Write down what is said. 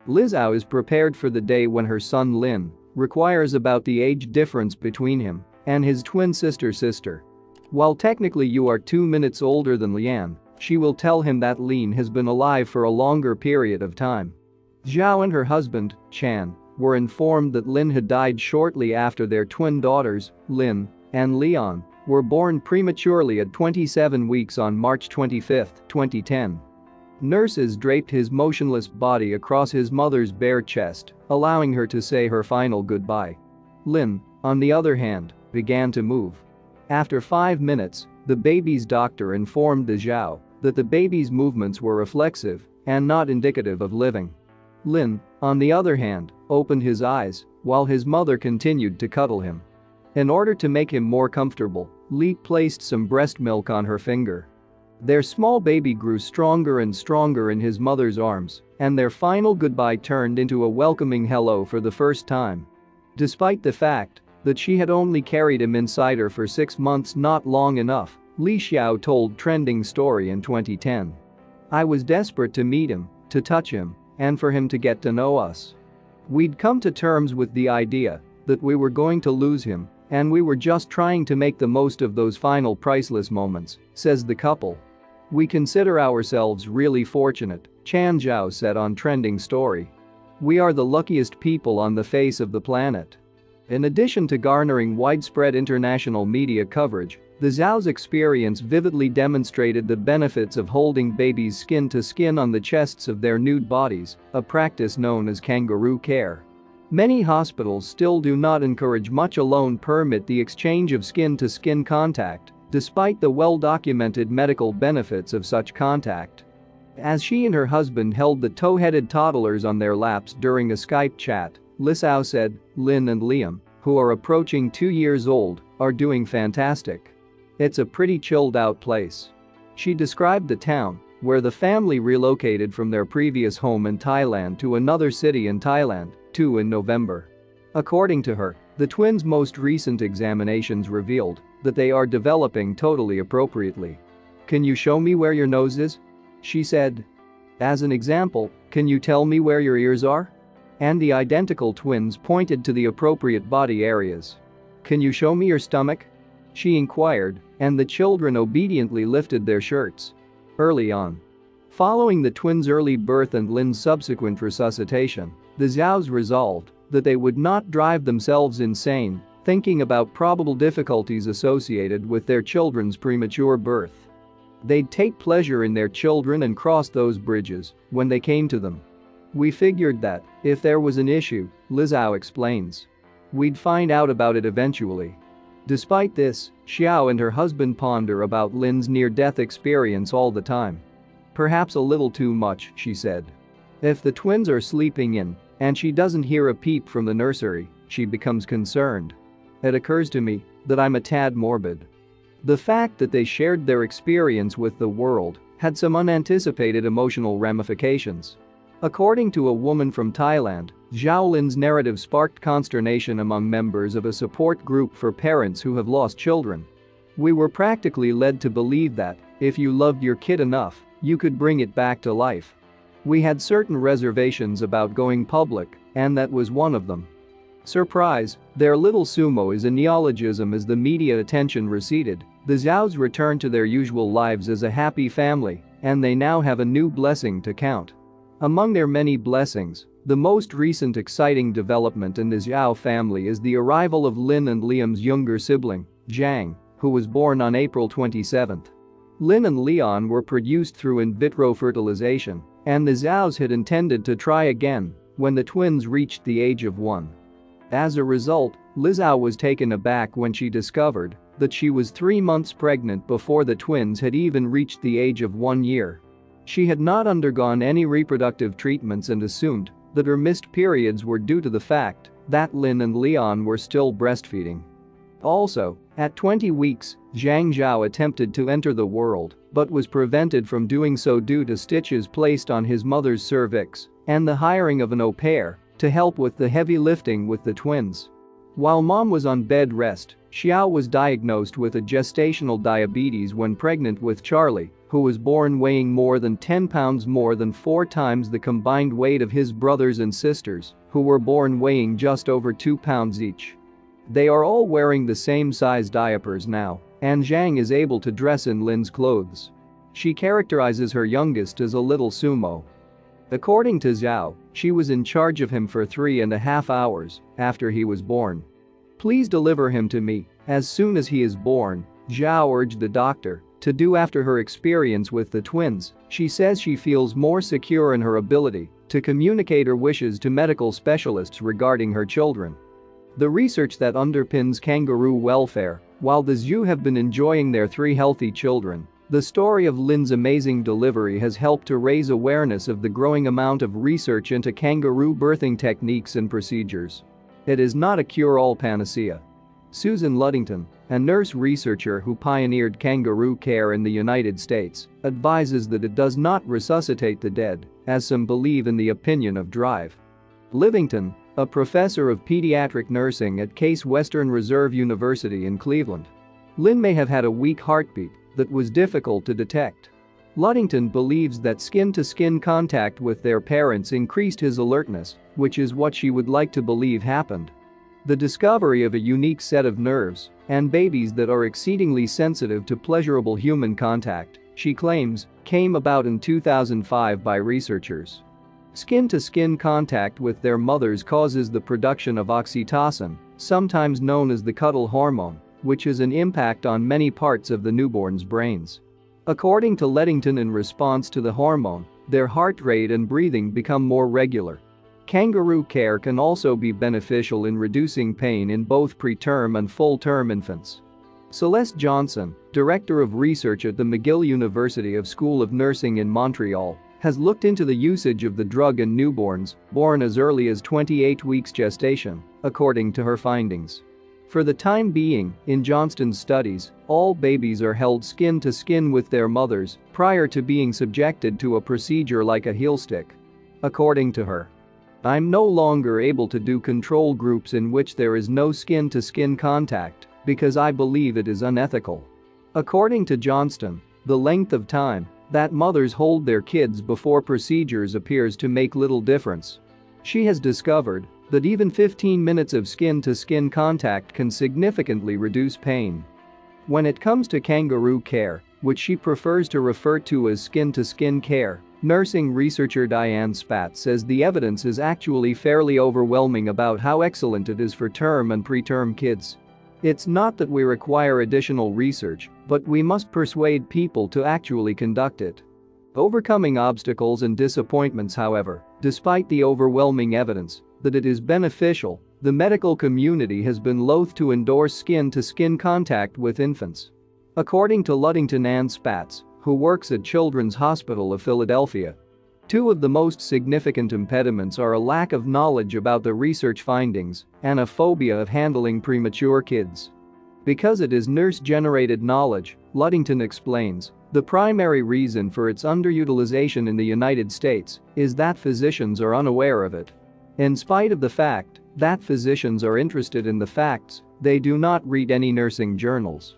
Liu is prepared for the day when her son Lin requires about the age difference between him and his twin sister. While technically you are 2 minutes older than Lian, she will tell him that Lin has been alive for a longer period of time. Zhao and her husband, Chan, were informed that Lin had died shortly after their twin daughters, Lin and Leon, were born prematurely at 27 weeks on March 25, 2010. Nurses draped his motionless body across his mother's bare chest, allowing her to say her final goodbye. Lin, on the other hand, began to move. After 5 minutes, the baby's doctor informed the Zhao that the baby's movements were reflexive and not indicative of living. Lin, on the other hand, opened his eyes while his mother continued to cuddle him. In order to make him more comfortable, Li placed some breast milk on her finger. Their small baby grew stronger and stronger in his mother's arms, and their final goodbye turned into a welcoming hello for the first time. Despite the fact that she had only carried him inside her for 6 months, not long enough, Li Xiao told Trending Story in 2010. "I was desperate to meet him, to touch him, and for him to get to know us. We'd come to terms with the idea that we were going to lose him, and we were just trying to make the most of those final priceless moments," says the couple. "We consider ourselves really fortunate," Chan Zhao said on Trending Story. "We are the luckiest people on the face of the planet." In addition to garnering widespread international media coverage, the Zhao's experience vividly demonstrated the benefits of holding babies skin to skin on the chests of their nude bodies, a practice known as kangaroo care. Many hospitals still do not encourage, much alone permit, the exchange of skin-to-skin contact, despite the well-documented medical benefits of such contact. As she and her husband held the tow-headed toddlers on their laps during a Skype chat, Liu said, "Lin and Liam, who are approaching 2 years old, are doing fantastic. It's a pretty chilled-out place." She described the town, where the family relocated from their previous home in Thailand to another city in Thailand, too, in November. According to her, the twins' most recent examinations revealed that they are developing totally appropriately. "Can you show me where your nose is?" she said. "As an example, can you tell me where your ears are?" And the identical twins pointed to the appropriate body areas. "Can you show me your stomach?" she inquired, and the children obediently lifted their shirts. Early on, following the twins' early birth and Lin's subsequent resuscitation, the Zhaos resolved that they would not drive themselves insane thinking about probable difficulties associated with their children's premature birth. They'd take pleasure in their children and cross those bridges when they came to them. "We figured that if there was an issue," Liu explains, "we'd find out about it eventually." Despite this, Xiao and her husband ponder about Lin's near-death experience all the time. "Perhaps a little too much," she said. "If the twins are sleeping in and she doesn't hear a peep from the nursery, she becomes concerned. It occurs to me that I'm a tad morbid." The fact that they shared their experience with the world had some unanticipated emotional ramifications. According to a woman from Thailand, Zhao Lin's narrative sparked consternation among members of a support group for parents who have lost children. "We were practically led to believe that if you loved your kid enough, you could bring it back to life. We had certain reservations about going public, and that was one of them." Surprise, their little sumo is a neologism. As the media attention receded, the Zhaos returned to their usual lives as a happy family, and they now have a new blessing to count. Among their many blessings, the most recent exciting development in the Zhao family is the arrival of Lin and Liam's younger sibling, Zhang, who was born on April 27. Lin and Leon were produced through in vitro fertilization, and the Zhaos had intended to try again when the twins reached the age of 1. As a result, Liu was taken aback when she discovered that she was 3 months pregnant before the twins had even reached the age of 1 year. She had not undergone any reproductive treatments and assumed that her missed periods were due to the fact that Lin and Leon were still breastfeeding. Also, at 20 weeks, Zhang Zhao attempted to enter the world but was prevented from doing so due to stitches placed on his mother's cervix and the hiring of an au pair to help with the heavy lifting with the twins. While mom was on bed rest, Xiao was diagnosed with a gestational diabetes when pregnant with Charlie, who was born weighing more than 10 pounds, more than 4 times the combined weight of his brothers and sisters, who were born weighing just over 2 pounds each. They are all wearing the same size diapers now, and Zhang is able to dress in Lin's clothes. She characterizes her youngest as a little sumo. According to Zhao, she was in charge of him for 3.5 hours after he was born. "Please deliver him to me as soon as he is born," Zhao urged the doctor to do after her experience with the twins. She says she feels more secure in her ability to communicate her wishes to medical specialists regarding her children. The research that underpins kangaroo welfare, while the zoo have been enjoying their 3 healthy children, the story of Lin's amazing delivery has helped to raise awareness of the growing amount of research into kangaroo birthing techniques and procedures. It is not a cure-all panacea. Susan Luddington, a nurse researcher who pioneered kangaroo care in the United States, advises that it does not resuscitate the dead, as some believe, in the opinion of Drive. Livington, a professor of pediatric nursing at Case Western Reserve University in Cleveland. Lin may have had a weak heartbeat that was difficult to detect. Luddington believes that skin-to-skin contact with their parents increased his alertness, which is what she would like to believe happened. The discovery of a unique set of nerves and babies that are exceedingly sensitive to pleasurable human contact, she claims, came about in 2005 by researchers. Skin-to-skin contact with their mothers causes the production of oxytocin, sometimes known as the cuddle hormone, which has an impact on many parts of the newborn's brains. According to Luddington, in response to the hormone, their heart rate and breathing become more regular. Kangaroo care can also be beneficial in reducing pain in both preterm and full-term infants. Celeste Johnson, director of research at the McGill University School of Nursing in Montreal, has looked into the usage of the drug in newborns born as early as 28 weeks gestation, according to her findings. For the time being, in Johnston's studies, all babies are held skin to skin with their mothers prior to being subjected to a procedure like a heel stick. According to her, "I'm no longer able to do control groups in which there is no skin-to-skin contact because I believe it is unethical." According to Johnston, the length of time that mothers hold their kids before procedures appears to make little difference. She has discovered that even 15 minutes of skin-to-skin contact can significantly reduce pain. When it comes to kangaroo care, which she prefers to refer to as skin-to-skin care, nursing researcher Diane Spatz says the evidence is actually fairly overwhelming about how excellent it is for term and preterm kids. "It's not that we require additional research, but we must persuade people to actually conduct it." Overcoming obstacles and disappointments, however, despite the overwhelming evidence that it is beneficial, the medical community has been loath to endorse skin-to-skin contact with infants. According to Luddington and Spatz, who works at Children's Hospital of Philadelphia, 2 of the most significant impediments are a lack of knowledge about the research findings and a phobia of handling premature kids. Because it is nurse-generated knowledge, Luddington explains, the primary reason for its underutilization in the United States is that physicians are unaware of it. In spite of the fact that physicians are interested in the facts, they do not read any nursing journals.